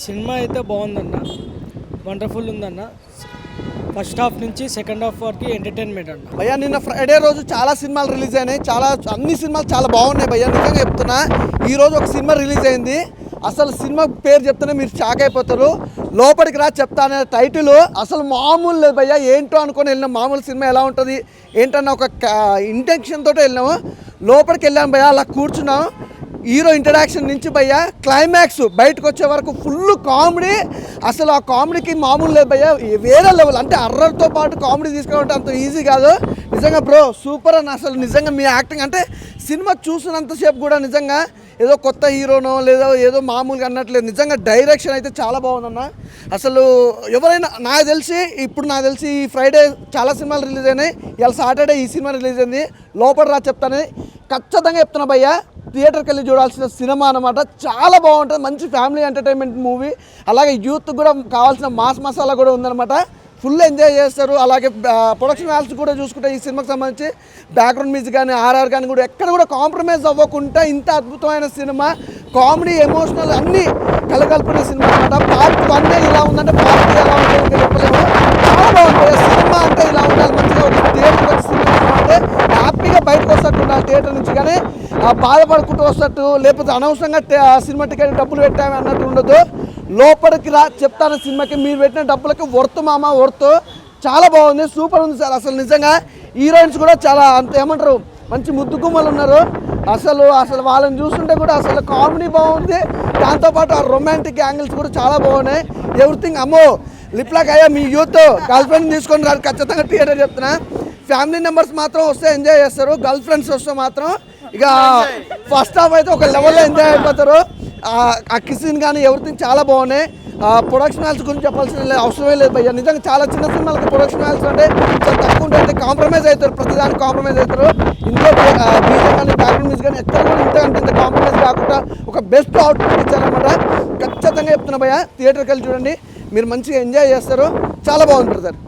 Cinema అయితే బాగుందన్న, wonderful ఉందన్న. ఫస్ట్ హాఫ్ నుంచి సెకండ్ హాఫ్ వరకు ఎంటర్టైన్మెంట్ అన్న. భయ్యా నిన్న ఫ్రైడే రోజు చాలా సినిమాలు రిలీజ్ అయినాయి, అన్ని సినిమాలు చాలా బాగున్నాయి భయ్యా, నిజంగా చెప్తున్నా. ఈరోజు ఒక సినిమా రిలీజ్ అయింది, అసలు సినిమా పేరు చెప్తేనే మీరు షాక్ అయిపోతారు. లోపలికి రా చెప్తానే టైటిల్ అసలు మామూలు లేదు భయ్యా. ఏంటో అనుకొని వెళ్ళినాం, మామూలు సినిమా ఎలా ఉంటుంది ఏంటన్న ఒక ఇంటెన్షన్ తోటి వెళ్ళినాము. లోపలికి వెళ్ళాము భయ్యా, అలా కూర్చున్నాం. హీరో ఇంట్రడక్షన్ నుంచి భయ్యా క్లైమాక్స్ బయటకు వచ్చే వరకు ఫుల్ కామెడీ. అసలు ఆ కామెడీకి మామూలు లేదు భయ్యా, వేరే లెవెల్. అంటే అర్రర్తో పాటు కామెడీ తీసుకురావడం అంత ఈజీ కాదు నిజంగా బ్రో. సూపర్ అన్న, అసలు నిజంగా మీ యాక్టింగ్ అంటే సినిమా చూసినంతసేపు కూడా నిజంగా ఏదో కొత్త హీరోనో లేదో ఏదో మామూలుగా అన్నట్లేదు. నిజంగా డైరెక్షన్ అయితే చాలా బాగుందన్న. అసలు ఎవరైనా నాకు తెలిసి ఈ ఫ్రైడే చాలా సినిమాలు రిలీజ్ అయినాయి, ఇలా సాటర్డే ఈ సినిమా రిలీజ్ అయింది. లోపల రా చెప్తానే ఖచ్చితంగా చెప్తున్నా భయ్యా, థియేటర్కి వెళ్ళి చూడాల్సిన సినిమా అనమాట. చాలా బాగుంటుంది, మంచి ఫ్యామిలీ ఎంటర్టైన్మెంట్ మూవీ. అలాగే యూత్ కూడా కావాల్సిన మాస్ మసాలా కూడా ఉందన్నమాట. ఫుల్ ఎంజాయ్ చేస్తారు. అలాగే ప్రొడక్షన్ వాల్యూస్ కూడా చూసుకుంటే ఈ సినిమాకి సంబంధించి బ్యాక్గ్రౌండ్ మ్యూజిక్ కానీ ఆర్ఆర్ కానీ కూడా ఎక్కడ కూడా కాంప్రమైజ్ అవ్వకుండా ఇంత అద్భుతమైన సినిమా, కామెడీ ఎమోషనల్ అన్నీ కలగలుపునే సినిమా అనమాట. పార్ట్ 1 ఇలా ఉందంటే పార్ట్ 2 ఎలా ఉంటుంది చెప్పలేము. చాలా బాగుంటుంది సినిమా, అంటే ఇలా ఉండాలి మంచిగా. థియేటర్కి వచ్చి సినిమా అంటే హ్యాపీగా బయటకు వస్తట్టు ఉండాలి థియేటర్ నుంచి, కానీ బాధపడుకుంటూ వస్తట్టు లేకపోతే అనవసరంగా సినిమా టికెట్ డబ్బులు పెట్టాము అన్నట్టు ఉండదు. లోపలికి రా చెప్తాను సినిమాకి మీరు పెట్టిన డబ్బులకి వర్త్ మామ వర్త్. చాలా బాగుంది, సూపర్ ఉంది సార్. అసలు నిజంగా హీరోయిన్స్ కూడా చాలా అంత ఏమంటారు మంచి ముద్దు గుమ్మలు ఉన్నారు. అసలు వాళ్ళని చూస్తుంటే కూడా అసలు కామెడీ బాగుంది, దాంతోపాటు ఆ రొమాంటిక్ యాంగిల్స్ కూడా చాలా బాగున్నాయి. ఎవ్రీథింగ్ అమ్మో లిప్లాక్ అయ్యా. మీ యూత్ గర్ల్ ఫ్రెండ్ తీసుకొని రాదు ఖచ్చితంగా థియేటర్ చెప్తున్నా. ఫ్యామిలీ మెంబర్స్ మాత్రం వస్తే ఎంజాయ్ చేస్తారు, గర్ల్ ఫ్రెండ్స్ వస్తే మాత్రం ఇక ఫస్ట్ హాఫ్ అయితే ఒక లెవెల్లో ఎంజాయ్ అయిపోతారు. ఆ కిస్సింగ్ కానీ ఎవ్రీథింగ్ చాలా బాగున్నాయి. ప్రొడక్షన్ వాల్యూస్ గురించి చెప్పాల్సిన అవసరమే లేదు భయ్యా. నిజంగా చాలా చిన్న సినిమాలకి ప్రొడక్షన్ వాల్యూస్ అంటే చాలా తక్కువ ఉంటుంది, కాంప్రమైజ్ అవుతారు, ప్రతిదానికి కాంప్రమైజ్ అవుతారు. ఇందులో బీజం కానీ బ్యాక్గ్రౌండ్ మ్యూజిక్ కానీ ఎక్కడ కూడా ఇంత కాంప్రమైజ్ కాకుండా ఒక బెస్ట్ అవుట్పుట్ ఇచ్చారనమాట. ఖచ్చితంగా చెప్తున్నా భయ్యా, థియేటర్కి వెళ్ళి చూడండి, మీరు మంచిగా ఎంజాయ్ చేస్తారు. చాలా బాగుంది బ్రదర్.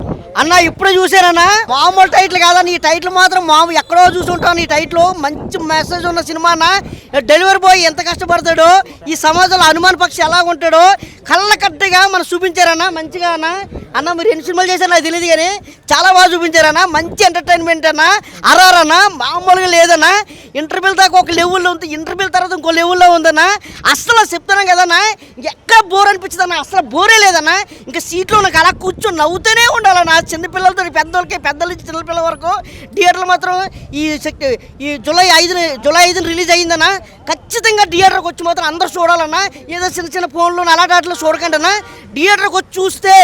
అన్న ఇప్పుడే చూసారన్నా, మామూలు టైటిల్ కాదన్న, ఈ టైటిల్ మాత్రం ఎక్కడో చూసుంటాను. ఈ టైటిల్ మంచి మెసేజ్ ఉన్న సినిమా అన్న. డెలివరీ బాయ్ ఎంత కష్టపడతాడో, ఈ సమాజంలో అనుమాన పక్షి ఎలా ఉంటాడో కళ్ళ కట్టగా మనం చూపించారన్న మంచిగా. అన్న మీరు ఎన్ని సినిమాలు చేశారు నాకు తెలియదు, కానీ చాలా బాగా చూపించారన్న. మంచి ఎంటర్టైన్మెంట్ అన్న. అర్ఆర్ అన్న మామూలుగా లేదన్న. ఇంటర్వ్యూల దాకా ఒక లెవెల్లో ఉంది, ఇంటర్వ్యూల తర్వాత ఇంకో లెవెల్లో ఉందన్న. అస్సలు చెప్తున్నాం కదన్నా, ఎక్కడ బోర్ అనిపించదు అన్న, అసలు బోరే లేదన్న. ఇంకా సీట్లో నాకు అలా కూర్చొని నవ్వుతూనే ఉండాలన్న. చిన్నపిల్లలతో పెద్దల నుంచి చిన్నపిల్లల వరకు. థియేటర్లు మాత్రం ఈ జూలై 5 రిలీజ్ అయ్యిందన్న. ఖచ్చితంగా థియేటర్కి వచ్చి మాత్రం అందరూ చూడాలన్నా. ఏదో చిన్న ఫోన్లో అలాంటి చూడకండి అన్న. థియేటర్కి వచ్చి చూస్తే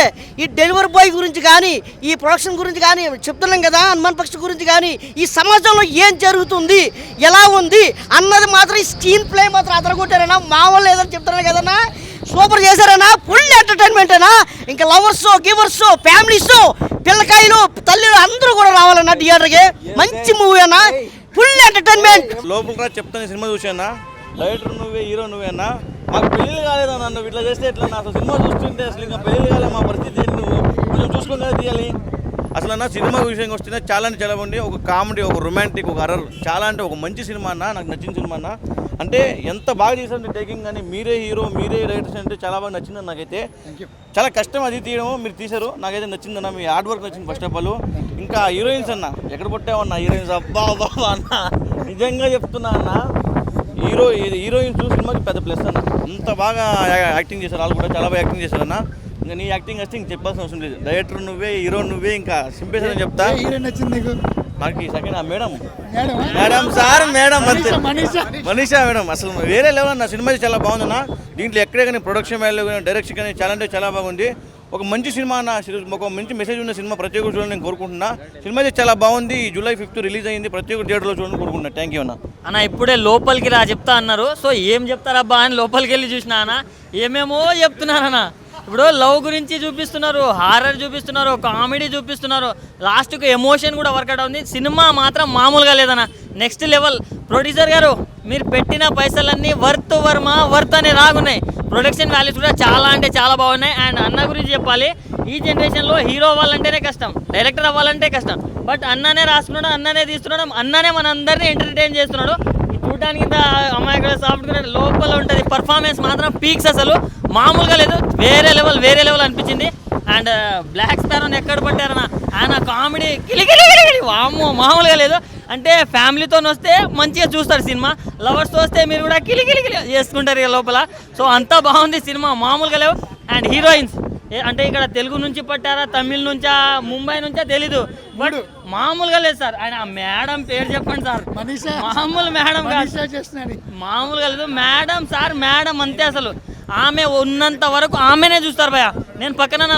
ఈ డెలివరీ బాయ్ గురించి కానీ, ఈ ప్రొడక్షన్ గురించి కానీ చెప్తున్నాం కదా, హనుమాన్ పక్షి గురించి కానీ, ఈ సమాజంలో ఏం జరుగుతుంది ఎలా ఉంది అన్నది మాత్రం ఈ స్క్రీన్ ప్లే మాత్రం అదరగొట్టారన్నా. మామూలు లేదని చెప్తున్నాను కదన్నా, సూపర్ చేశారన్నా. ఫుల్ ఎంటర్టైన్మెంట్ అన్నా. ఇంకా లవర్స్ గివర్స్ ఫ్యామిలీస్ పిల్లకాయలు తల్లిలు అందరూ కూడా రావాలన్నా థియేటర్కి. మంచి మూవీ అన్నా, ఫుల్ ఎంటర్టైన్మెంట్. లోపల చెప్తాను సినిమా చూసానా, డైరెక్టర్ నువ్వే, హీరో నువ్వేనా. మాకు పెళ్ళిళ్ళు కాలేదన్నా, నువ్వు ఇట్లా చేస్తే ఎట్లా? అసలు సినిమా చూస్తుంటే అసలు ఇంకా పెళ్ళిళ్ళు కాలే, మా పరిస్థితి ఏంటి? నువ్వు కొంచెం చూసుకొని కదా తీయాలి. అసలు అన్న సినిమా విషయంకి వస్తే చాలా అంటే చాలా బాగుంది. ఒక కామెడీ, ఒక రొమాంటిక్, ఒక హర్రర్, చాలా అంటే ఒక మంచి సినిమా అన్న. నాకు నచ్చిన సినిమా అన్న. అంటే ఎంత బాగా చేశారంటే టేకింగ్ కానీ, మీరే హీరో మీరే డైరెక్టర్స్ అంటే చాలా బాగా నచ్చింది నాకైతే. చాలా కష్టం అది తీయడం, మీరు తీశారు, నాకైతే నచ్చిందన్న. మీ హార్డ్ వర్క్ నచ్చింది ఫస్ట్ ఆఫ్ ఆల్. ఇంకా హీరోయిన్స్ అన్న ఎక్కడ పుట్టామన్నా హీరోయిన్స్, అబ్బా బాబా అన్న నిజంగా చెప్తున్నా అన్న. హీరోయిన్స్ సినిమాకి పెద్ద ప్లస్ అన్న. అంత బాగా యాక్టింగ్ చేశారు, వాళ్ళు కూడా చాలా బాగా యాక్టింగ్ చేశారన్న. ఇంకా నీ యాక్టింగ్ వస్తే ఇంక చెప్పాల్సిన అవసరం లేదు. డైరెక్టర్ నువ్వే, హీరో నువ్వే, ఇంకా సింపేషన్ అని చెప్తా. నాకు ఈ సెకండ్ మేడం సార్ మేడం అంతే మనీషా మేడం అసలు వేరే లెవెల్ అన్న. సినిమా చాలా బాగుందన్న. దీంట్లో ఎక్కడే కానీ ప్రొడక్షన్ వాల్యూ కానీ డైరెక్షన్ కానీ చాలా అంటే చాలా బాగుంది. ఒక మంచి సినిమా అన్న, ఒక మంచి మెసేజ్ ఉన్న సినిమా ప్రతి ఒక్కరు చూడాలని నేను కోరుకుంటున్నా. సినిమా అయితే చాలా బాగుంది. జూలై 5 రిలీజ్ అయింది, ప్రతి ఒక్కరు థియేటర్లో చూడాలని కోరుకుంటున్నా. థ్యాంక్ యూ అన్న. ఇప్పుడే లోపలికి రా చెప్తా అన్నారు. సో ఏం చెప్తారబ్బా అని లోపలికి వెళ్ళి చూసినా అన్న, ఏమేమో చెప్తున్నారన్న. ఇప్పుడు లవ్ గురించి చూపిస్తున్నారు, హారర్ చూపిస్తున్నారు, కామెడీ చూపిస్తున్నారు, లాస్ట్కి ఎమోషన్ కూడా వర్కౌట్ అవుతుంది. సినిమా మాత్రం మామూలుగా లేదన్న, నెక్స్ట్ లెవెల్. ప్రొడ్యూసర్ గారు మీరు పెట్టిన పైసలన్నీ వర్త్ అనే రాగున్నాయి. ప్రొడక్షన్ వాల్యూస్ కూడా చాలా అంటే చాలా బాగున్నాయి. అండ్ అన్న గురించి చెప్పాలి, ఈ జనరేషన్లో హీరో అవ్వాలంటేనే కష్టం, డైరెక్టర్ అవ్వాలంటే కష్టం. బట్ అన్ననే రాస్తున్నాడు, అన్ననే తీస్తున్నాడు, అన్ననే మన అందరినీ ఎంటర్టైన్ చేస్తున్నాడు. చూడడానికి ఇంత అమ్మాయి కూడా సాఫ్ట్గా లోపల ఉంటుంది. పర్ఫార్మెన్స్ మాత్రం పీక్స్, అసలు మామూలుగా లేదు, వేరే లెవెల్ అనిపించింది. అండ్ బ్లాక్ స్పారోని ఎక్కడ పట్టారన్న, ఆయన కామెడీ కిలికిలి వామ్మో మామూలుగా లేదు. అంటే ఫ్యామిలీతో వస్తే మంచిగా చూస్తారు సినిమా, లవర్స్తో వస్తే మీరు కూడా కిలికిలి చేసుకుంటారు ఇక లోపల. సో అంతా బాగుంది సినిమా, మామూలుగా లేవు. అండ్ హీరోయిన్స్ అంటే ఇక్కడ తెలుగు నుంచి పట్టారా, తమిళ్ నుంచా, ముంబై నుంచా తెలీదు, బట్ మామూలుగా లేదు సార్. ఆయన మేడం పేరు చెప్పండి సార్, మామూలు మేడం కాదు, మామూలుగా లేదు మేడం సార్, మేడం అంతే. అసలు ఆమె ఉన్నంత వరకు ఆమెనే చూస్తారు భయ. నేను పక్కన నా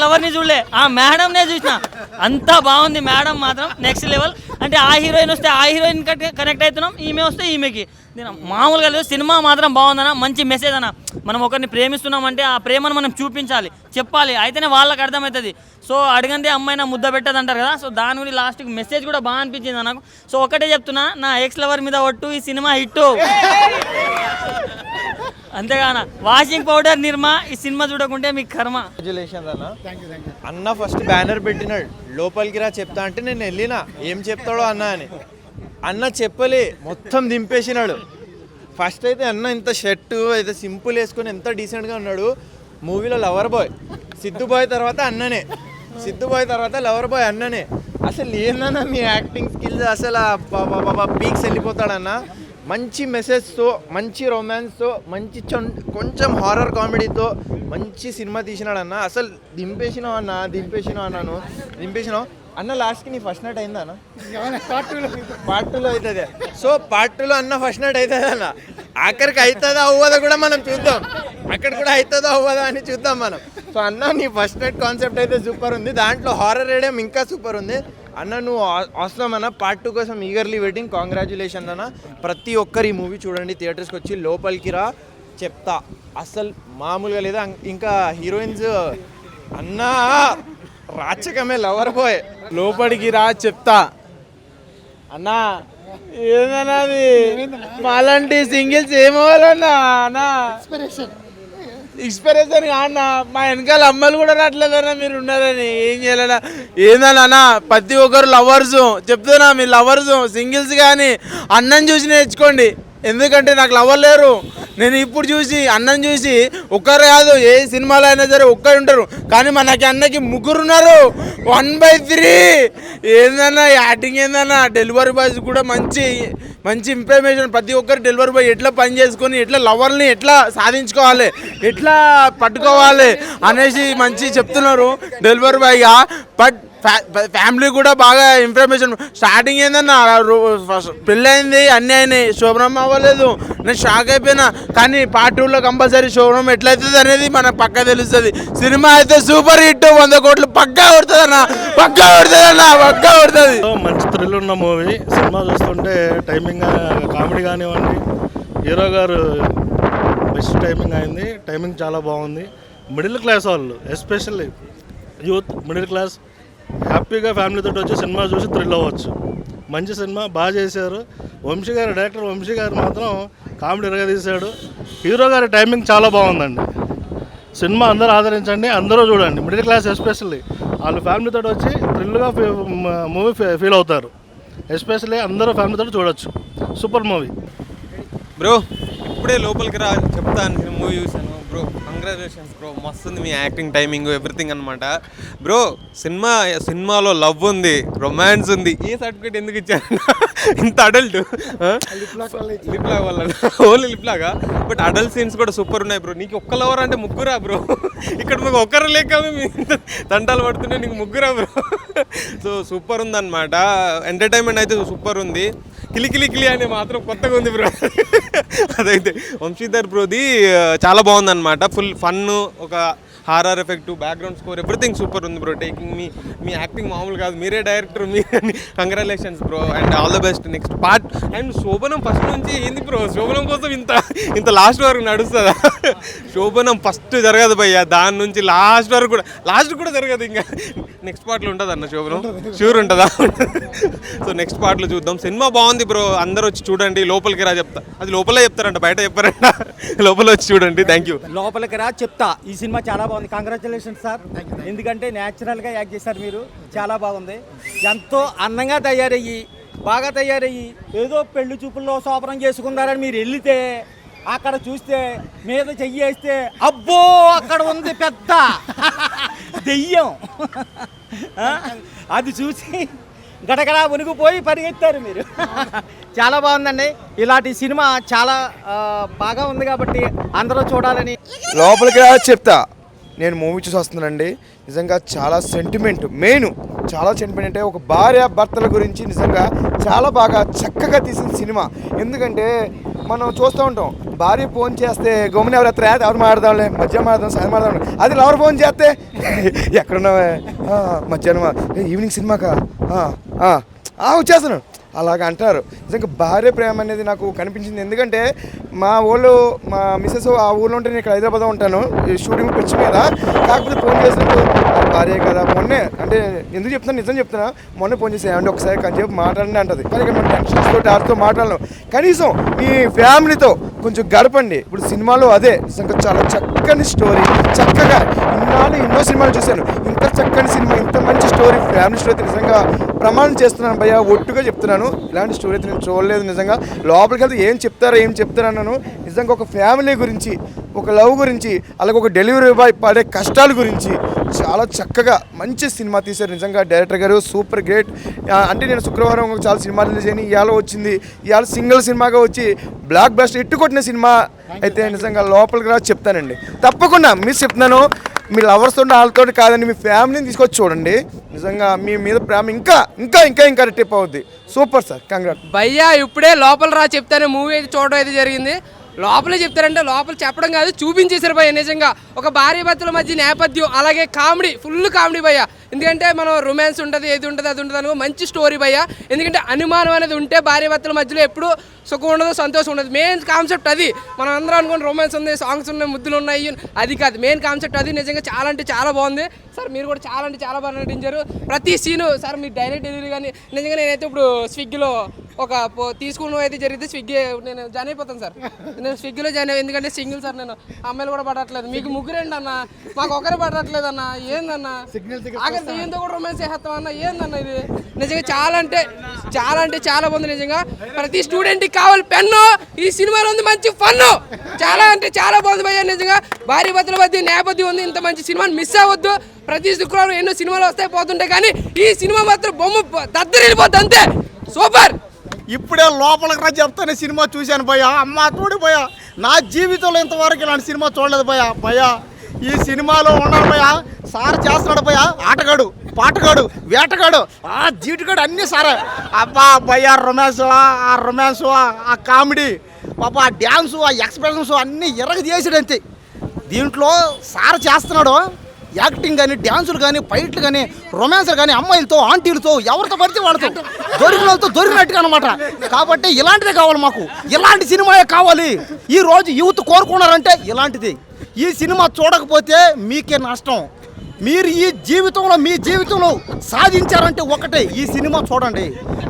లవర్ని చూడలే, ఆ మేడంనే చూసిన. అంతా బాగుంది మేడం మాత్రం నెక్స్ట్ లెవెల్. అంటే ఆ హీరోయిన్ వస్తే ఆ హీరోయిన్ కనెక్ట్ అవుతున్నాం, ఈమె వస్తే ఈమెకి. మామూలుగా లేదు, సినిమా మాత్రం బాగుందన్న, మంచి మెసేజ్ అన్న. మనం ఒకరిని ప్రేమిస్తున్నామంటే ఆ ప్రేమను మనం చూపించాలి, చెప్పాలి, అయితేనే వాళ్ళకి అర్థమవుతుంది. సో అడగండి అమ్మాయినా ముద్ద పెట్టదు అంటారు కదా, సో దాని గురించి లాస్ట్కి మెసేజ్ కూడా బాగా అనిపించింది నాకు. సో ఒకటే చెప్తున్నా, నా ఎక్స్ లవర్ మీద ఒట్టు, ఈ సినిమా హిట్. అంతేగాన వాషింగ్ పౌడర్ నిర్మా, ఈ సినిమా చూడకుంటే మీకు కర్మ. కంగ్రాచులేషన్స్ అన్న. అన్న ఫస్ట్ బ్యానర్ పెట్టినాడు, లోపలికి రా చెప్తా అంటే నేను వెళ్ళినా ఏం చెప్తాడో అన్న అని. అన్న చెప్పలే, మొత్తం దింపేసినాడు. ఫస్ట్ అయితే అన్న ఇంత షర్ట్ అయితే సింపుల్ వేసుకొని ఎంత డీసెంట్గా ఉన్నాడు. మూవీలో లవర్ బాయ్, సిద్ధు బాయ్ తర్వాత అన్ననే, సిద్ధు బాయ్ తర్వాత లవర్ బాయ్ అన్ననే. అసలు ఏందన్నా మీ యాక్టింగ్ స్కిల్స్, అసలు పీక్స్ వెళ్ళిపోతాడన్న. మంచి మెసేజ్తో, మంచి రొమాన్స్తో, మంచి కొంచెం హారర్ కామెడీతో మంచి సినిమా తీసినాడు అన్న. అసలు దింపేసినావు అన్నాను. అన్న లాస్ట్కి నీ ఫస్ట్ నైట్ అయిందా అన్న? పార్ట్ 2లో అవుతుంది. సో పార్ట్ 2లో అన్న ఫస్ట్ నైట్ అవుతుంది అన్న. ఆఖరికి అవుతుందా అవ్వదా కూడా మనం చూద్దాం, అక్కడ కూడా అవుతుందా అవ్వదా అని చూద్దాం మనం. సో అన్న నీ ఫస్ట్ నైట్ కాన్సెప్ట్ అయితే సూపర్ ఉంది, దాంట్లో హారర్ రేడియం ఇంకా సూపర్ ఉంది అన్న. నువ్వు అవసరం అన్న, పార్ట్ 2 కోసం ఈగర్లీ వెయిటింగ్. కాంగ్రాచులేషన్ అన్న. ప్రతి ఒక్కరు ఈ మూవీ చూడండి, థియేటర్స్కి వచ్చి లోపలికి రా చెప్తా, అసలు మామూలుగా లేదా. ఇంకా హీరోయిన్స్ అన్న రాచకమే, లవర్ బాయ్, లోపలికి రా చెప్తా అన్నా. ఏదన్నా అది మాలాంటి సింగిల్స్ ఏమవ్వాలన్నా అన్నా, ఇన్స్పిరేషన్ కాదన్నా. మా వెనకాల అమ్మాయిలు కూడా రావట్లేదన్నా, మీరు ఉన్నారని ఏం చేయాలన్నా. ఏందన్నా ప్రతి ఒక్కరు లవర్స్ చెప్తున్నా, మీరు లవర్స్ సింగిల్స్ కానీ అన్నం చూసి నేర్చుకోండి. ఎందుకంటే నాకు లవర్ లేరు, నేను ఇప్పుడు చూసి అన్నం చూసి ఒక్కరు కాదు, ఏ సినిమాలో అయినా సరే ఒక్కరు ఉంటారు, కానీ మనకి అన్నకి ముగ్గురు ఉన్నారు, 1/3. ఏందన్నా యాక్టింగ్ ఏందన్నా. డెలివరీ బాయ్స్ కూడా మంచి ఇన్ఫర్మేషన్. ప్రతి ఒక్కరు డెలివరీ బాయ్ ఎట్లా పని చేసుకొని, ఎట్లా లవర్ని ఎట్లా సాధించుకోవాలి, ఎట్లా పట్టుకోవాలి అనేసి మంచి చెప్తున్నారు డెలివరీ బాయ్గా. బట్ ఫ్యామిలీ కూడా బాగా ఇన్ఫర్మేషన్. స్టార్టింగ్ ఏందన్నా పెళ్ళయింది, అన్నీ అయినాయి, శోభనం అవ్వలేదు, నేను షాక్ అయిపోయినా. కానీ పార్ట్ 2లో కంపల్సరీ శోభనం ఎట్లయితుంది అనేది మనకు పక్కా తెలుస్తుంది. సినిమా అయితే సూపర్ హిట్, 100 కోట్లు పక్కా కొడుతుంది. మంచి థ్రిల్ ఉన్న మూవీ. సినిమా చూస్తుంటే టైమింగ్ కామెడీ కానివ్వండి, హీరో గారు బెస్ట్ టైమింగ్ అయింది. టైమింగ్ చాలా బాగుంది. మిడిల్ క్లాస్ వాళ్ళు, ఎస్పెషల్లీ యూత్, మిడిల్ క్లాస్ హ్యాపీగా ఫ్యామిలీతో వచ్చి సినిమా చూసి థ్రిల్ అవ్వచ్చు. మంచి సినిమా, బాగా చేశారు. వంశీ గారు, డైరెక్టర్ వంశీ గారు మాత్రం కామెడీ ఎరగదీశాడు. హీరో గారి టైమింగ్ చాలా బాగుందండి. సినిమా అందరూ ఆదరించండి, అందరూ చూడండి. మిడిల్ క్లాస్ ఎస్పెషల్లీ వాళ్ళు ఫ్యామిలీతో వచ్చి థ్రిల్గా మూవీ ఫీల్ అవుతారు. ఎస్పెషల్లీ అందరూ ఫ్యామిలీతో చూడొచ్చు. Super movie bro. ఇప్పుడే లోపలికి రా చెప్తాను, మూవీ చూశాను బ్రో. కంగ్రాచులేషన్స్ బ్రో, మస్తు ఉంది మీ యాక్టింగ్, టైమింగ్, ఎవ్రీథింగ్ అనమాట బ్రో. సినిమాలో లవ్ ఉంది, రొమాన్స్ ఉంది. ఏ సర్టిఫికేట్ ఎందుకు ఇచ్చారు ఇంత అడల్ట్? లిప్ లాగ్ వల్ల, ఓన్లీ లిప్ లాగా. బట్ అడల్ట్ సీన్స్ కూడా సూపర్ ఉన్నాయి బ్రో. నీకు ఒక్క లవర్ అంటే ముగ్గురా బ్రో? ఇక్కడ మీకు ఒక్కరు లేక మేము తంటాలు పడుతుంటే నీకు ముగ్గురా బ్రో? సో సూపర్ ఉందన్నమాట. ఎంటర్టైన్మెంట్ అయితే సూపర్ ఉంది. కిలికిలి అని మాత్రం కొత్తగా ఉంది బ్రో. అదైతే వంశీధర్ బ్రోది చాలా బాగుందన్నమాట. ఫుల్ ఫన్, ఒక horror effect, background score, everything super ఉంది బ్రో. టేకింగ్ మీ యాక్టింగ్ మామూలు కాదు, మీరే director, me congratulations bro and all the best next part. And శోభనం ఫస్ట్ నుంచి ఏంది బ్రో, శోభనం కోసం ఇంత లాస్ట్ వరకు నడుస్తుందా? శోభనం ఫస్ట్ జరగదు భయ్య, దాని నుంచి లాస్ట్ కూడా జరగదు. ఇంకా నెక్స్ట్ పార్ట్లో ఉంటుంది అన్న శోభనం, షూర్ ఉంటుందా? సో నెక్స్ట్ పార్ట్లో చూద్దాం. సినిమా బాగుంది బ్రో, అందరూ వచ్చి చూడండి. లోపలికి రా చెప్తా, అది లోపలే చెప్తారంట, బయట చెప్పారంట. లోపల వచ్చి చూడండి. Thank you. లోపలికి రా చెప్తా, ఈ సినిమా చాలా బాగుంది. కంగ్రాచులేషన్స్ సార్, ఎందుకంటే న్యాచురల్గా యాక్ట్ చేశారు మీరు, చాలా బాగుంది. ఎంతో అందంగా తయారయ్యి బాగా తయారయ్యి ఏదో పెళ్లి చూపుల్లో శోభనం చేసుకున్నారని మీరు వెళ్తే అక్కడ చూస్తే మీద చెయ్యి వేస్తే అబ్బో అక్కడ ఉంది పెద్ద దెయ్యం. అది చూసి గడగడా ఉనిగిపోయి పరిగెత్తారు మీరు. చాలా బాగుందండి. ఇలాంటి సినిమా చాలా బాగా ఉంది కాబట్టి అందరూ చూడాలని. లోపలికి రా చెప్తా, నేను మూవీ చూసి వస్తున్నానండి. నిజంగా చాలా సెంటిమెంట్, మెయిన్ చాలా సెంటిమెంట్ అంటే ఒక భార్య భర్తల గురించి నిజంగా చాలా బాగా చక్కగా తీసిన సినిమా. ఎందుకంటే మనం చూస్తూ ఉంటాం, భార్య ఫోన్ చేస్తే గమ్మున ఎవరు ఎత్తారు, ఎవరు మాట్లాడదాంలే, మధ్యాహ్నం మాట్లాడదాం, సాయం మాట్లాడదాం. అది లవర్ ఫోన్ చేస్తే ఎక్కడున్నావే, మధ్యాహ్నం ఈవినింగ్ సినిమాకా వచ్చేస్తాను అలాగ అంటారు. నిజంగా భార్య ప్రేమ అనేది నాకు కనిపించింది. ఎందుకంటే మా మిస్సెస్ ఆ ఊళ్ళో ఉంటే నేను ఇక్కడ హైదరాబాద్లో ఉంటాను, షూటింగ్ పిచ్చి మీద. కాకపోతే ఫోన్ చేసినప్పుడు భార్య కదా, మొన్నే అంటే ఎందుకు చెప్తున్నాను, నిజం చెప్తున్నా, మొన్నే ఫోన్ చేసి ఏమంటే ఒకసారి కొంచెం మాట్లాడండి అంటది. కానీ ఇక్కడ మనం టెన్షన్స్ తోటి ఆడితో మాట్లాడలేం. కనీసం మీ ఫ్యామిలీతో కొంచెం గడపండి. ఇప్పుడు సినిమాలో అదే నిజంగా చాలా చక్కని స్టోరీ, చక్కగా ఎన్నో సినిమాలు చూశాను, ఇంత చక్కని సినిమా, ఇంత మంచి స్టోరీ, ఫ్యామిలీ స్టోరీ అయితే నిజంగా ప్రమాణం చేస్తున్నాను భయ్య, ఒట్టుగా చెప్తున్నాను. ఇలాంటి స్టోరీ అయితే నేను చూడలేదు. నిజంగా లోపలికి వెళ్తే ఏం చెప్తారన్నాను. నిజంగా ఒక ఫ్యామిలీ గురించి, ఒక లవ్ గురించి, అలాగే ఒక డెలివరీ బాయ్ పడే కష్టాల గురించి చాలా చక్కగా మంచి సినిమా తీశారు. నిజంగా డైరెక్టర్ గారు సూపర్ గ్రేట్. అంటే నేను శుక్రవారం చాలా సినిమాలు రిలీజ్ అయినాయి, ఇవాళ వచ్చింది, ఇవాళ సింగిల్ సినిమాగా వచ్చి బ్లాక్ బస్టర్ ఎట్టుకొట్టిన సినిమా అయితే నిజంగా లోపలికి రా చెప్తానండి. తప్పకుండా మిస్ చెప్తున్నాను, మీ లవర్స్ ఉంటే వాళ్ళతో కాదండి, మీ ఫ్యామిలీని తీసుకొచ్చి చూడండి. నిజంగా మీ మీద ప్రేమ ఇంకా ఇంకా ఇంకా ఇంకా రిటైప్ అవుద్ది. Super sir, congrats. భయ్యా ఇప్పుడే లోపల రా చెప్తాను మూవీ అయితే చూడడం అయితే జరిగింది. లోపలే చెప్తారంటే లోపల చెప్పడం కాదు, చూపించేశారు భయ్య. నిజంగా ఒక భార్య భర్తల మధ్య నేపథ్యం, అలాగే కామెడీ, ఫుల్ కామెడీ భయ్య. ఎందుకంటే మనం రొమాన్స్ ఉంటుంది, ఏది ఉంటుంది అది ఉంటుంది అనుకో, మంచి స్టోరీ భయ్య. ఎందుకంటే అనుమానం అనేది ఉంటే భార్య భర్తల మధ్యలో ఎప్పుడు సుఖం ఉండదు, సంతోషం ఉండదు. మెయిన్ కాన్సెప్ట్ అది. మనం అందరం అనుకోండి రొమాన్స్ ఉంది, సాంగ్స్ ఉన్నాయి, ముద్దులు ఉన్నాయి, అది కాదు మెయిన్ కాన్సెప్ట్ అది. నిజంగా చాలా అంటే చాలా బాగుంది సార్. మీరు కూడా చాలా అంటే చాలా బాగా నటించారు. ప్రతి సీను సార్, మీ డైరెక్ట్ డెలివరీ కానీ నిజంగా నేనైతే ఇప్పుడు స్విగ్గీలో ఒక తీసుకున్న అయితే జరిగితే స్విగ్గీ నేను జాయిన్ అయిపోతాను సార్. నేను స్విగ్గీలో జాయిన్ అయ్యి, ఎందుకంటే సింగిల్ సార్, నేను అమ్మాయిలు కూడా పడట్లేదు. మీకు ముగ్గురేంటి అన్న, మాకు ఒకరే పడట్లేదు అన్న, ఏందన్న ఆఖరి దీంతో కూడా రొమాన్స్ చేస్తాం అన్న, ఏందన్న ఇది. నిజంగా చాలా అంటే చాలా బాగుంది. నిజంగా ప్రతి స్టూడెంట్కి కావాలి పెన్ను. ఈ సినిమాలో ఉంది మంచి ఫన్ను, చాలా అంటే చాలా బాగుంది భయ్య. నిజంగా భార్య భర్తల మధ్య నేపథ్యం ఉంది. ఇంత మంచి సినిమాని మిస్ అవ్వద్దు. ప్రతి శుక్రవారం ఎన్నో సినిమాలు వస్తాయి పోతుంటాయి, కానీ ఈ సినిమా మాత్రం బొమ్మ దద్దరిల్లిపోద్ది అంతే. సూపర్. ఇప్పుడే లోపలికి రా చెప్తానే సినిమా చూశాను భయ్య. అమ్మ తోడి భయ్య, నా జీవితంలో ఇంతవరకు ఇలాంటి సినిమా చూడలేదు భయ్య. ఈ సినిమాలో ఉన్నాడు భయ్య, సార్ చేస్తున్నాడు భయ్య, ఆటగాడు, పాటగాడు, వేటగాడు, జీటుగాడు అన్నీ సారే. అబ్బా భయ్య, రొమాన్స్, ఆ కామెడీ, పాప ఆ డ్యాన్సు, ఆ ఎక్స్ప్రెషన్స్ అన్నీ ఎర్రగ చేసాడు అంతే. దీంట్లో సార్ చేస్తున్నాడు యాక్టింగ్ కానీ, డ్యాన్సులు కానీ, ఫైట్లు కానీ, రొమాన్స్లు కానీ, అమ్మాయిలతో, ఆంటీలతో, ఎవరితో పడితే వాళ్ళతో, దొరికిన వాళ్ళతో దొరికినట్టుగా అనమాట. కాబట్టి ఇలాంటిదే కావాలి మాకు, ఇలాంటి సినిమాయే కావాలి. ఈరోజు యూత్ కోరుకున్నారంటే ఇలాంటిది. ఈ సినిమా చూడకపోతే మీకే నష్టం. మీరు ఈ జీవితంలో మీ జీవితంలో సాధించారంటే ఒకటే, ఈ సినిమా చూడండి.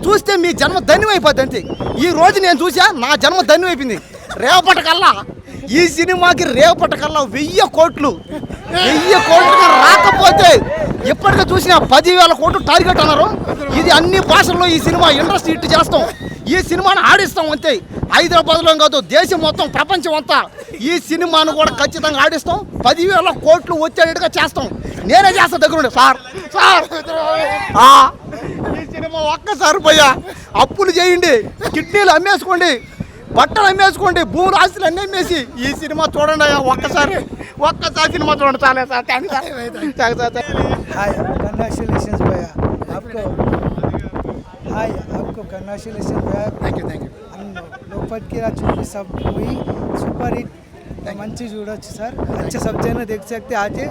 చూస్తే మీ జన్మ ధన్యమైపోద్ది అంతే. ఈ రోజు నేను చూసా, నా జన్మ ధన్యమైపోయింది. రేపటికల్లా ఈ సినిమాకి 1000 కోట్లు రాకపోతే ఎప్పటికీ చూసినా 10,000 కోట్లు టార్గెట్ అన్నారు. ఇది అన్ని భాషల్లో ఈ సినిమా ఇండస్ట్రీ హిట్ చేస్తాం, ఈ సినిమాను ఆడిస్తాం అంతే. హైదరాబాద్లో కాదు, దేశం మొత్తం, ప్రపంచం అంతా ఈ సినిమాను కూడా ఖచ్చితంగా ఆడిస్తాం. 10,000 కోట్లు వచ్చేటట్టుగా చేస్తాం. నేనే చేస్తా దగ్గరుండి సార్. ఈ సినిమా ఒక్కసారి పోయా అప్పులు చేయండి, కిడ్నీలు అమ్మేసుకోండి, బట్టలు అమ్మేసుకోండి, భూములు ఆస్తులు అన్నీ అమ్మేసి ఈ సినిమా చూడండి అయ్యా. ఒక్కసారి సినిమా చూడండి. చాలా సార్, థ్యాంక్ సార్. हाय कंग्रेचुलेशंस भैया आपको, हाय आपको कंग्रेचुलेशंस भैया. Thank you. लोपट की सब हुई सुपर हिट, मंची చూడొచ్చు సార్. अच्छे सब जने देख सकते, आके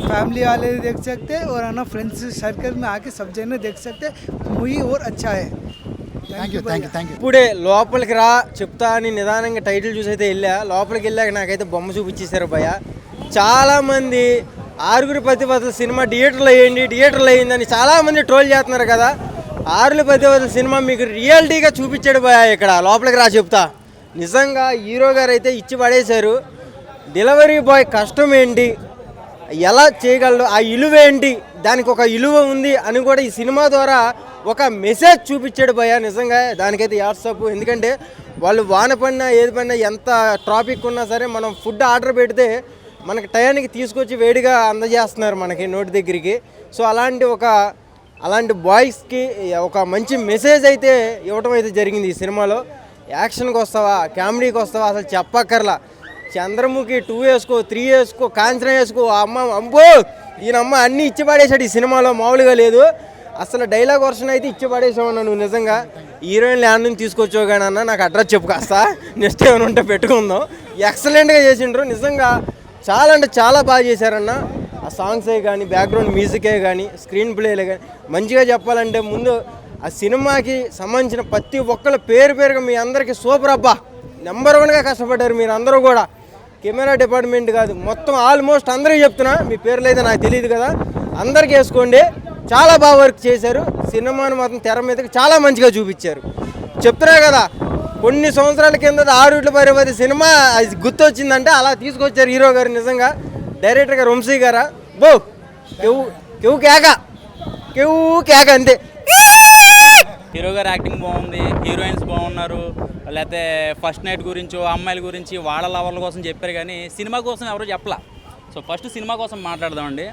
फैमिली वाले भी देख सकते और है ना फ्रेंड्स सर्कल में आके सब जने देख सकते. मूवी और अच्छा है. Thank you. ఇప్పుడే లోపలికి రా చెప్తా అని నిదానంగా టైటిల్ చూసి అయితే వెళ్ళా. లోపలికి వెళ్ళాక నాకైతే బొమ్మ చూపించేశారు భయ్య. చాలామంది 6 పతివ్రతల సినిమా థియేటర్లో అయ్యిందని చాలామంది ట్రోల్ చేస్తున్నారు కదా. 6 పతివ్రతల సినిమా మీకు రియాలిటీగా చూపించాడు భయ్య ఇక్కడ. లోపలికి రా చెప్తా. నిజంగా హీరో గారు అయితే ఇచ్చి పడేశారు. డెలివరీ బాయ్ కష్టం ఏంటి, ఎలా చేయగలడు, ఆ ఇలువ ఏంటి, దానికి ఒక ఇలువ ఉంది అని కూడా ఈ సినిమా ద్వారా ఒక మెసేజ్ చూపించాడు భయ్య. నిజంగా దానికైతే వాట్సాప్. ఎందుకంటే వాళ్ళు వాన పడినా ఏది పడినా ఎంత ట్రాఫిక్ ఉన్నా సరే మనం ఫుడ్ ఆర్డర్ పెడితే మనకి టయానికి తీసుకొచ్చి వేడిగా అందజేస్తున్నారు మనకి నోటి దగ్గరికి. సో అలాంటి బాయ్స్కి ఒక మంచి మెసేజ్ అయితే ఇవ్వటం అయితే జరిగింది ఈ సినిమాలో. యాక్షన్కి వస్తావా, కామెడీకి వస్తావా, అసలు చెప్పక్కర్లా. చంద్రముఖి 2 వేసుకో, 3 వేసుకో, కాంచన వేసుకో, అమ్మో ఈయనమ్మ అన్నీ ఇచ్చి పడేశాడు ఈ సినిమాలో. మామూలుగా లేదు అసలు. డైలాగ్ వర్షన్ అయితే ఇచ్చి పడేసామన్నా నువ్వు. నిజంగా హీరోయిన్ ల్యాండ్ నుంచి తీసుకొచ్చావు కానీ అన్న నాకు అడ్రస్ చెప్పు కాస్తా, నెక్స్ట్ ఏమైనా ఉంటే పెట్టుకుందాం. ఎక్సలెంట్గా చేసిండ్రు నిజంగా. చాలా అంటే చాలా బాగా చేశారన్న. ఆ సాంగ్సే కానీ, బ్యాక్గ్రౌండ్ మ్యూజికే కానీ, స్క్రీన్ ప్లేలే కానీ మంచిగా చెప్పాలంటే ముందు ఆ సినిమాకి సంబంధించిన ప్రతి ఒక్కళ్ళ పేరుగా మీ అందరికీ సూపర్ అబ్బా. నెంబర్ 1గా కష్టపడ్డారు మీరు అందరూ కూడా. కెమెరా డిపార్ట్మెంట్ కాదు మొత్తం ఆల్మోస్ట్ అందరికీ చెప్తున్నా, మీ పేర్లు అయితే నాకు తెలియదు కదా, అందరికీ వేసుకోండి. చాలా బాగా వర్క్ చేశారు. సినిమాను మాత్రం తెర మీదకి చాలా మంచిగా చూపించారు. చెప్తున్నా కదా, కొన్ని సంవత్సరాల కింద 6 పరిపతి సినిమా అది గుర్తొచ్చిందంటే అలా తీసుకొచ్చారు హీరో గారు. నిజంగా డైరెక్టర్ గారు వంశీ గారా బో కేవ్ కేక అంతే. హీరో గారు యాక్టింగ్ బాగుంది, హీరోయిన్స్ బాగున్నారు. లేకపోతే ఫస్ట్ నైట్ గురించి, అమ్మాయిల గురించి, వాళ్ళ లవర్ల కోసం చెప్పారు కానీ సినిమా కోసం ఎవరు చెప్పలా. సో ఫస్ట్ సినిమా కోసం మాట్లాడదామండి.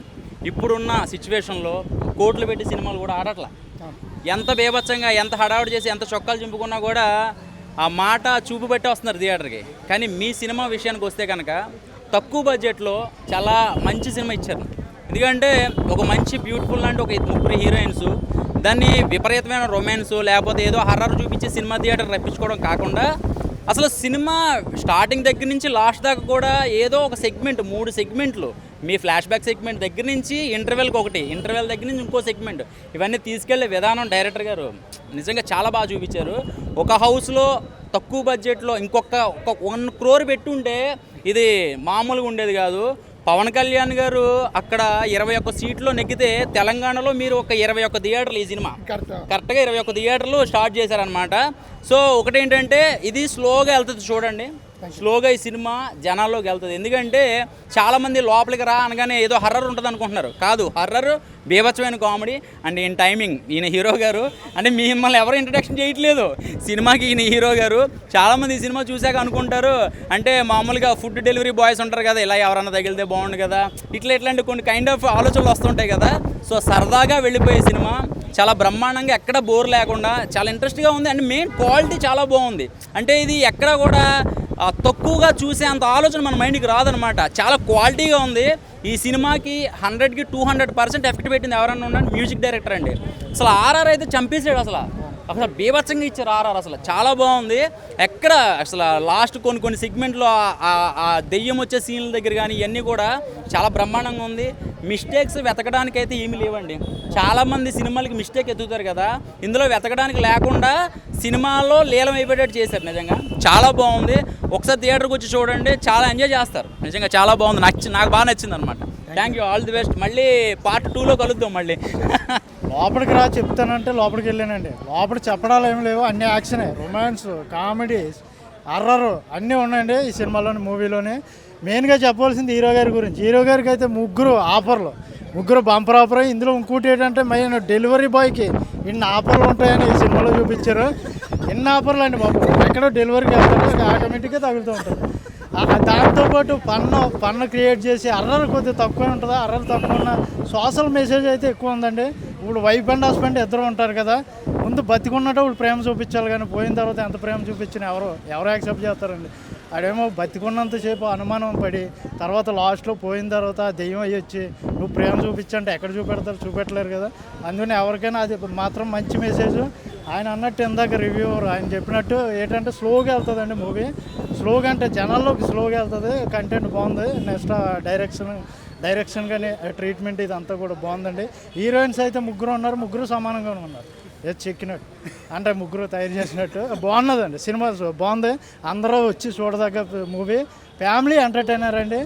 ఇప్పుడున్న సిచ్యువేషన్లో కోట్లు పెట్టి సినిమాలు కూడా ఆడట్లా. ఎంత బేభత్సంగా, ఎంత హడావుడి చేసి, ఎంత చొక్కాలు చింపుకున్నా కూడా ఆ మాట చూపు బట్టి వస్తున్నారు థియేటర్కి. కానీ మీ సినిమా విషయానికి వస్తే కనుక తక్కువ బడ్జెట్లో చాలా మంచి సినిమా ఇచ్చారు. ఎందుకంటే ఒక మంచి బ్యూటిఫుల్ లాంటి ఒక 3 హీరోయిన్స్, దాన్ని విపరీతమైన రొమాన్స్ లేకపోతే ఏదో హర్రర్ చూపించి సినిమా థియేటర్ రప్పించుకోవడం కాకుండా అసలు సినిమా స్టార్టింగ్ దగ్గర నుంచి లాస్ట్ దాకా కూడా ఏదో ఒక సెగ్మెంట్, 3 సెగ్మెంట్లు, మీ ఫ్లాష్ బ్యాక్ సెగ్మెంట్ దగ్గర నుంచి ఇంటర్వెల్కి ఒకటి, ఇంటర్వెల్ దగ్గర నుంచి ఇంకో సెగ్మెంట్, ఇవన్నీ తీసుకెళ్లే విధానం డైరెక్టర్ గారు నిజంగా చాలా బాగా చూపించారు. ఒక హౌస్లో తక్కువ బడ్జెట్లో ఇంకొక 1 crore పెట్టుంటే ఇది మామూలుగా ఉండేది కాదు. పవన్ కళ్యాణ్ గారు అక్కడ 21 సీట్లో నెగ్గితే తెలంగాణలో మీరు ఒక 21 థియేటర్లు, ఈ సినిమా కరెక్ట్గా 21 థియేటర్లు స్టార్ట్ చేశారనమాట. సో ఒకటేంటంటే ఇది స్లోగా వెళ్తుంది చూడండి, స్లోగా ఈ సినిమా జనాల్లోకి వెళ్తుంది. ఎందుకంటే చాలామంది లోపలికి రా అనగానే ఏదో హర్రర్ ఉంటుంది అనుకుంటున్నారు. కాదు, హర్రర్ బీభత్సమైన కామెడీ అండ్ ఈయన టైమింగ్. ఈయన హీరో గారు అంటే మిమ్మల్ని ఎవరు ఇంట్రడక్షన్ చేయట్లేదు సినిమాకి. ఈయన హీరో గారు చాలామంది ఈ సినిమా చూశాక అనుకుంటారు అంటే మామూలుగా ఫుడ్ డెలివరీ బాయ్స్ ఉంటారు కదా, ఇలా ఎవరన్నా తగిలితే బాగుండు కదా, ఇట్లాంటి కొన్ని కైండ్ ఆఫ్ ఆలోచనలు వస్తుంటాయి కదా. సో సరదాగా వెళ్ళిపోయే సినిమా చాలా బ్రహ్మాండంగా, ఎక్కడ బోర్ లేకుండా చాలా ఇంట్రెస్ట్గా ఉంది. అండ్ మెయిన్ క్వాలిటీ చాలా బాగుంది. అంటే ఇది ఎక్కడ కూడా తక్కువగా చూసే అంత ఆలోచన మన మైండ్కి రాదనమాట. చాలా క్వాలిటీగా ఉంది. ఈ సినిమాకి 100కి 200% ఎఫెక్ట్ పెట్టింది ఎవరన్నా ఉన్నాడు మ్యూజిక్ డైరెక్టర్ అండి. అసలు ఆర్ఆర్ అయితే చంపేసాడు. అసలు బీభత్సంగా ఇచ్చారు ఆర్ఆర్. అసలు చాలా బాగుంది. ఎక్కడ అసలు లాస్ట్ కొన్ని సెగ్మెంట్లో ఆ దెయ్యం వచ్చే సీన్ల దగ్గర కానీ ఇవన్నీ కూడా చాలా బ్రహ్మాండంగా ఉంది. మిస్టేక్స్ వెతకడానికి అయితే ఏమీ లేవండి. చాలామంది సినిమాలకి మిస్టేక్ ఎత్తుతారు కదా, ఇందులో వెతకడానికి లేకుండా సినిమాలో లీలం అయిపోయేటట్టు చేశారు. నిజంగా చాలా బాగుంది. ఒకసారి థియేటర్కి వచ్చి చూడండి, చాలా ఎంజాయ్ చేస్తారు. నిజంగా చాలా బాగుంది. నాకు బాగా నచ్చింది అనమాట. Thank you, all the best. మళ్ళీ పార్ట్ 2లో కలుద్దాం మళ్ళీ. లోపలికి రా చెప్తానంటే లోపలికి వెళ్ళానండి. లోపల చెప్పడాలు ఏమి లేవు, అన్ని యాక్షనే, రొమాన్స్, కామెడీ, హర్రర్ అన్నీ ఉన్నాయండి ఈ సినిమాలోని, మూవీలోని. మెయిన్గా చెప్పవలసింది హీరో గారి గురించి. హీరో గారికి అయితే 3 ఆఫర్లు, 3 బంపర్ ఆఫర్. ఇందులో ఇంకోటి ఏంటంటే మెయిన్ డెలివరీ బాయ్కి ఇన్ని ఆఫర్లు ఉంటాయని ఈ సినిమాలో చూపించారు. ఎన్ని ఆఫర్లు అండి బాబు, ఎక్కడో డెలివరీకి వెళ్తారు, ఆటోమేటిక్గా తగులుతూ ఉంటారు. దాంతోపాటు పన్ను క్రియేట్ చేసి హర్రర్ కొద్దిగా తక్కువ ఉంటుందా, హర్రర్ తక్కువ ఉన్న సోషల్ మెసేజ్ అయితే ఎక్కువ ఉందండి. ఇప్పుడు వైఫ్ అండ్ హస్బెండ్ ఇద్దరు ఉంటారు కదా, ముందు బతికున్నట్టు ఇప్పుడు ప్రేమ చూపించాలి, కానీ పోయిన తర్వాత ఎంత ప్రేమ చూపించినా ఎవరు యాక్సెప్ట్ చేస్తారండి. ఆడేమో బతికున్నంతసేపు అనుమానం పడి తర్వాత లాస్ట్లో పోయిన తర్వాత దెయ్యం అయ్యి వచ్చి నువ్వు ప్రేమ చూపించంటే ఎక్కడ చూపెట్టలేరు కదా. అందుకని ఎవరికైనా అది మాత్రం మంచి మెసేజ్. ఆయన అన్నట్టు ఇందాక రివ్యూవర్ ఆయన చెప్పినట్టు ఏంటంటే స్లోగా వెళ్తుందండి మూవీ. స్లోగా అంటే జనాల్లోకి స్లోగా వెళ్తుంది. కంటెంట్ బాగుంది. నెక్స్ట్ డైరెక్షన్ కానీ ట్రీట్మెంట్ ఇదంతా కూడా బాగుందండి. హీరోయిన్స్ అయితే 3 ఉన్నారు, 3 సమానంగా ఉన్నారు. ఏది చెక్కినట్టు అంటే 3 తయారు చేసినట్టు బాగున్నదండి. సినిమా బాగుంది. అందరూ వచ్చి చూడదగ్గ మూవీ. ఫ్యామిలీ ఎంటర్టైనర్ అండి.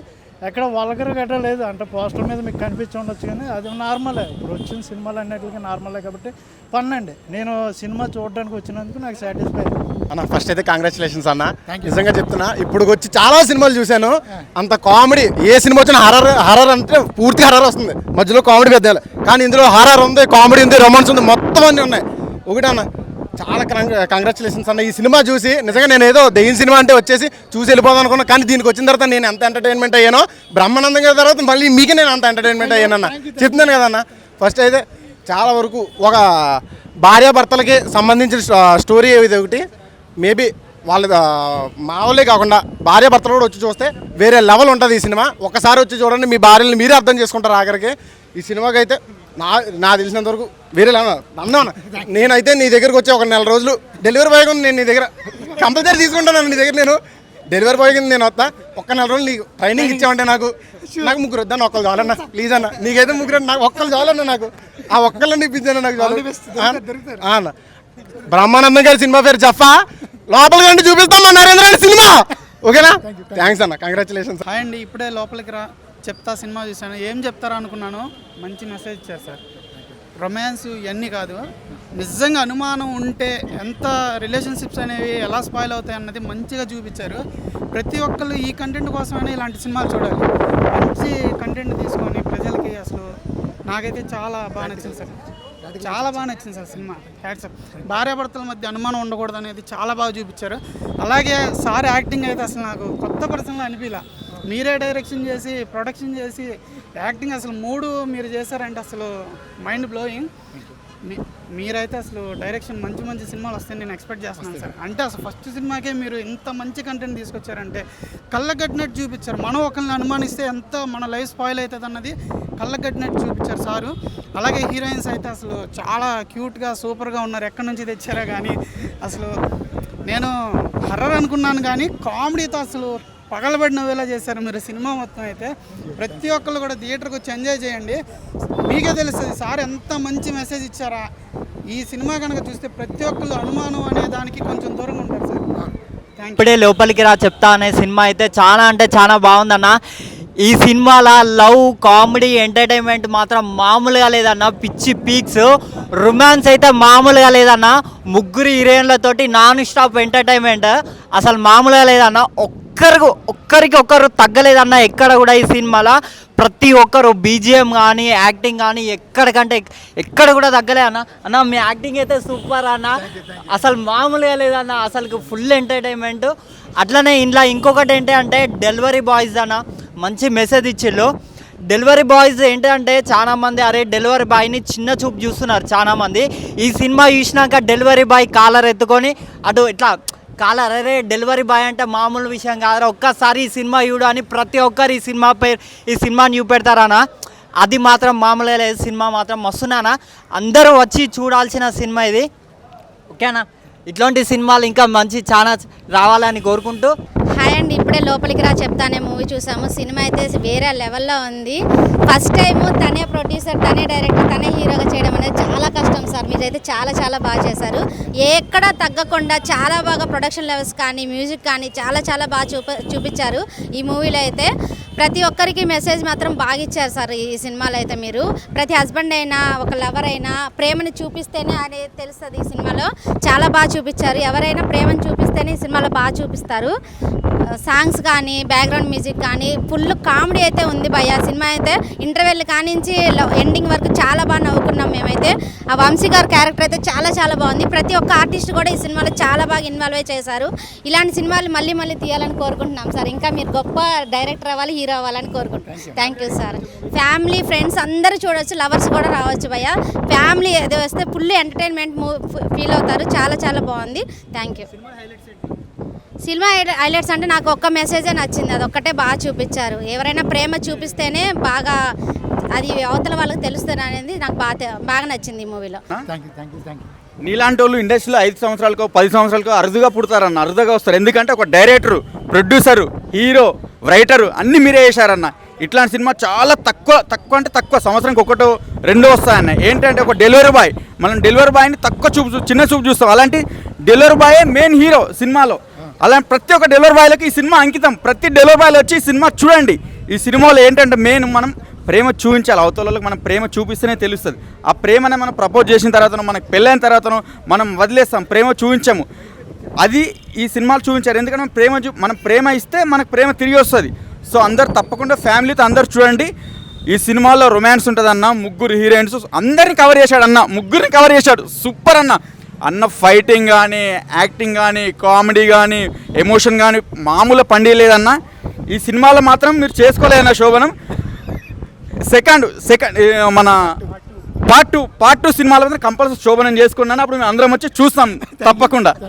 ఎక్కడ వల్గర్ గట్రా లేదు. అంటే పోస్టర్ మీద మీకు కనిపించి ఉండొచ్చు కానీ అది నార్మలే. ఇప్పుడు వచ్చిన సినిమాలు అన్నిటికీ నార్మలే కాబట్టి పన్నండి. నేను సినిమా చూడడానికి వచ్చినందుకు నాకు సాటిస్ఫై అన్న. ఫస్ట్ అయితే కంగ్రాచులేషన్స్ అన్న, నిజంగా చెప్తున్నా. ఇప్పుడు వచ్చి చాలా సినిమాలు చూశాను, అంత కామెడీ ఏ సినిమా వచ్చినా హర్రర్ అంటే పూర్తి హర్రర్ వస్తుంది, మధ్యలో కామెడీ పెద్ద. కానీ ఇందులో హర్రర్ ఉంది, కామెడీ ఉంది, రొమాన్స్ ఉంది, మొత్తం అన్నీ ఉన్నాయి. ఒకటన్నా చాలా కంగ్రాచులేషన్స్ అన్న. ఈ సినిమా చూసి నిజంగా నేను ఏదో దెయ్యం సినిమా అంటే వచ్చేసి చూసి వెళ్ళిపోదాం అనుకున్నా, కానీ దీనికి వచ్చిన తర్వాత నేను ఎంత ఎంటర్టైన్మెంట్ అయ్యానో, బ్రహ్మానందం గారి తర్వాత మళ్ళీ మీకే నేను అంత ఎంటర్టైన్మెంట్ అయ్యానన్న. చెప్తున్నాను కదన్న, ఫస్ట్ అయితే చాలా వరకు ఒక భార్యాభర్తలకి సంబంధించిన స్టోరీ ఇది ఒకటి. మేబీ వాళ్ళ మామూలే కాకుండా భార్యాభర్తలు కూడా వచ్చి చూస్తే వేరే లెవెల్ ఉంటుంది ఈ సినిమా. ఒక్కసారి వచ్చి చూడండి, మీ భార్యలను మీరే అర్థం చేసుకుంటారు ఆఖరికి. ఈ సినిమాకి అయితే నా తెలిసినంత వరకు వేరే అన్నా నేనైతే నీ దగ్గరకు వచ్చి ఒక 4 రోజులు డెలివరీ బాయ్ కింద నేను నీ దగ్గర కంపల్సరీ తీసుకుంటాను. నీ దగ్గర నేను డెలివరీ బాయ్ కింద నేను వస్తా. ఒక్క 4 రోజులు నీకు ట్రైనింగ్ ఇచ్చామంటే నాకు 3 వద్దాను, ఒక్కరు చాలన్నా ప్లీజ్ అన్న. నీకైతే 3 నాకు ఒక్కరు చాలన్నా, నాకు ఆ ఒక్కళ్ళని ఇప్పించాను నాకు చాలు అన్న. బ్రహ్మానందం గారి సినిమా పేరు జఫా, లోపలికి రండి చూపిస్తాం మా నరేంద్ర రెడ్డి సినిమా. ఓకేనా? థ్యాంక్స్ అన్న, కంగ్రాచులేషన్స్. హాయ్ అండి, ఇప్పుడే లోపలికి చెప్తా సినిమా చూశాను. ఏం చెప్తారా అనుకున్నాను, మంచి మెసేజ్ ఇచ్చారు సార్. రొమాన్స్ ఇవన్నీ కాదు, నిజంగా అనుమానం ఉంటే ఎంత రిలేషన్షిప్స్ అనేవి ఎలా స్పాయిల్ అవుతాయి అన్నది మంచిగా చూపించారు. ప్రతి ఒక్కళ్ళు ఈ కంటెంట్ కోసమైనా ఇలాంటి సినిమాలు చూడాలి. మంచి కంటెంట్ తీసుకొని ప్రజలకి అసలు నాకైతే చాలా బాగా నచ్చింది సార్. చాలా బాగా నచ్చింది సార్ సినిమా. హ్యాట్సప్. భార్యాభర్తల మధ్య అనుమానం ఉండకూడదు అనేది చాలా బాగా చూపించారు. అలాగే సార్ యాక్టింగ్ అయితే అసలు నాకు కొత్త పర్సన్లో అనిపించలే. మీరే డైరెక్షన్ చేసి ప్రొడక్షన్ చేసి యాక్టింగ్ అసలు 3 మీరు చేశారంటే అసలు మైండ్ బ్లోయింగ్. మీరైతే అసలు డైరెక్షన్ మంచి సినిమాలు వస్తాయని నేను ఎక్స్పెక్ట్ చేస్తున్నాను సార్. అంటే అసలు ఫస్ట్ సినిమాకే మీరు ఇంత మంచి కంటెంట్ తీసుకొచ్చారంటే కళ్ళగట్టినట్టు చూపించారు. మనం ఒకరిని అనుమానిస్తే ఎంత మన లైఫ్ స్పాయిల్ అవుతుంది అన్నది కళ్ళగట్టినట్టు చూపించారు సారు. అలాగే హీరోయిన్స్ అయితే అసలు చాలా క్యూట్గా సూపర్గా ఉన్నారు. ఎక్కడి నుంచి తెచ్చారో కానీ అసలు నేను హర్రర్ అనుకున్నాను, కానీ కామెడీతో అసలు పగలబడి నవ్వేలా చేశారు మీరు సినిమా మొత్తం. అయితే ప్రతి ఒక్కళ్ళు కూడా థియేటర్కి వచ్చి ఎంజాయ్ చేయండి, మీకే తెలుస్తుంది సార్ ఎంత మంచి మెసేజ్ ఇచ్చారా. ఈ సినిమా కనుక చూస్తే ప్రతి ఒక్కళ్ళు అనుమానం అనే దానికి కొంచెం దూరంగా ఉంటారు సార్. ఇప్పుడే లోపలికి చెప్తా అనే సినిమా అయితే చాలా అంటే చాలా బాగుందన్న. ఈ సినిమాలో లవ్, కామెడీ, ఎంటర్టైన్మెంట్ మాత్రం మామూలుగా లేదన్న. పిచ్చి పీక్స్, రొమాన్స్ అయితే మామూలుగా లేదన్న. 3 హీరోయిన్లతోటి నాన్ స్టాప్ ఎంటర్టైన్మెంట్ అసలు మామూలుగా లేదన్న. ఒక్కరికి తగ్గలేదన్న ఎక్కడ కూడా. ఈ సినిమాలో ప్రతి ఒక్కరు బీజిఎం కానీ యాక్టింగ్ కానీ ఎక్కడ కూడా తగ్గలే అన్న. మీ యాక్టింగ్ అయితే సూపర్ అన్న, అసలు మామూలుగా లేదన్న. అసలు ఫుల్ ఎంటర్టైన్మెంట్. అట్లనే ఇంట్లో ఇంకొకటి ఏంటి అంటే డెలివరీ బాయ్స్ అన్న మంచి మెసేజ్ ఇచ్చిళ్ళు. డెలివరీ బాయ్స్ ఏంటంటే చాలామంది అరే డెలివరీ బాయ్ని చిన్న చూపు చూస్తున్నారు చాలామంది. ఈ సినిమా చూసినాక డెలివరీ బాయ్ కాలర్ ఎత్తుకొని అటు ఇట్లా కాలర్, అరే డెలివరీ బాయ్ అంటే మామూలు విషయం కాదు, ఒక్కసారి ఈ సినిమా చూడు అని ప్రతి ఒక్కరు ఈ సినిమాని చూపెడతారన్న. అది మాత్రం మామూలుగా లేదు. సినిమా మాత్రం మస్తున్నానా, అందరూ వచ్చి చూడాల్సిన సినిమా ఇది. ఓకేనా? ఇట్లాంటి సినిమాలు ఇంకా మంచి చాలా రావాలని కోరుకుంటూ. హాయ్ అండి, ఇప్పుడే లోపలికి చెప్తానే మూవీ చూసాము. సినిమా అయితే వేరే లెవెల్లో ఉంది. ఫస్ట్ టైము తనే ప్రొడ్యూసర్, తనే డైరెక్టర్, తనే హీరోగా చేయడం అనేది చాలా కష్టం సార్. మీరైతే చాలా బాగా చేశారు. ఎక్కడ తగ్గకుండా చాలా బాగా ప్రొడక్షన్ లెవెల్స్ కానీ మ్యూజిక్ కానీ చాలా బాగా చూపించారు ఈ మూవీలో. అయితే ప్రతి ఒక్కరికి మెసేజ్ మాత్రం బాగా ఇచ్చారు సార్ ఈ సినిమాలో. అయితే మీరు ప్రతి హస్బెండ్ అయినా ఒక లవర్ అయినా ప్రేమని చూపిస్తేనే అనేది తెలుస్తుంది. ఈ సినిమాలో చాలా బాగా చూపించారు. ఎవరైనా ప్రేమను చూపిస్తేనే ఈ సినిమాలో బాగా చూపిస్తారు. సాంగ్స్ కానీ బ్యాక్గ్రౌండ్ మ్యూజిక్ కానీ ఫుల్ కామెడీ అయితే ఉంది భయ్య. సినిమా అయితే ఇంటర్వెల్ కానించి ఎండింగ్ వరకు చాలా బాగా నవ్వుకున్నాం మేమైతే. ఆ వంశీ గారి క్యారెక్టర్ అయితే చాలా బాగుంది. ప్రతి ఒక్క ఆర్టిస్ట్ కూడా ఈ సినిమాలో చాలా బాగా ఇన్వాల్వ్ చేశారు. ఇలాంటి సినిమాలు మళ్ళీ తీయాలని కోరుకుంటున్నాం సార్. ఇంకా మీరు గొప్ప డైరెక్టర్ అవ్వాలి, హీరో అవ్వాలని కోరుకుంటున్నాం. Thank you sir. Family friends అందరూ చూడవచ్చు, లవర్స్ కూడా రావచ్చు భయ్య. ఫ్యామిలీ ఏదో వస్తే ఫుల్ ఎంటర్టైన్మెంట్ ఫీల్ అవుతారు. చాలా బాగుంది. Thank you. సినిమా హైలైట్స్ అంటే నాకు ఒక్క మెసేజే నచ్చింది, అదొక్కటే బాగా చూపించారు. ఎవరైనా ప్రేమ చూపిస్తేనే బాగా అది అవతల వాళ్ళకి తెలుస్తుంది అనేది నాకు బాగా నచ్చింది ఈ మూవీలో. నీలాంటి వాళ్ళు ఇండస్ట్రీలో 5 సంవత్సరాలకో 10 సంవత్సరాలకో అరుదుగా పుడతారన్న, అరుదుగా వస్తారు. ఎందుకంటే ఒక డైరెక్టరు, ప్రొడ్యూసరు, హీరో, రైటరు అన్నీ మీరే చేశారన్న. ఇట్లాంటి సినిమా చాలా తక్కువ సంవత్సరానికి 1-2 వస్తాయన్న. ఏంటంటే ఒక డెలివరీ బాయ్, మనం డెలివరీ బాయ్ని చిన్న చూపు చూస్తాం. అలాంటి డెలివరీ బాయే మెయిన్ హీరో సినిమాలో. అలాంటి ప్రతి ఒక్క డెలివరీ బాయ్లకి ఈ సినిమా అంకితం. ప్రతి డెలివరీ బాయ్లు వచ్చి ఈ సినిమా చూడండి. ఈ సినిమాలో ఏంటంటే మెయిన్ మనం ప్రేమ చూపించాలి. అవతలకి మనం ప్రేమ చూపిస్తేనే తెలుస్తుంది. ఆ ప్రేమనే మనం ప్రపోజ్ చేసిన తర్వాతనో మనకు పెళ్ళైన తర్వాతనో మనం వదిలేస్తాం, ప్రేమ చూపించాము. అది ఈ సినిమాలు చూపించారు. ఎందుకంటే మనం ప్రేమ ఇస్తే మనకు ప్రేమ తిరిగి వస్తుంది. సో అందరు తప్పకుండా ఫ్యామిలీతో అందరు చూడండి. ఈ సినిమాలో రొమాన్స్ ఉంటుందన్న, ముగ్గురు హీరోయిన్స్ అందరిని కవర్ చేశాడు అన్న, ముగ్గురిని కవర్ చేశాడు. సూపర్ అన్న ఫైటింగ్ కానీ, యాక్టింగ్ కానీ, కామెడీ కానీ, ఎమోషన్ కానీ మామూలు పండి లేదన్న. ఈ సినిమాలో మాత్రం మీరు చేసుకోలేదన్న శోభనం. సెకండ్ మన పార్ట్ టూ సినిమాలో మాత్రం కంపల్సరీ శోభనం చేసుకున్నాను. అప్పుడు మేము అందరం వచ్చి చూస్తాం తప్పకుండా.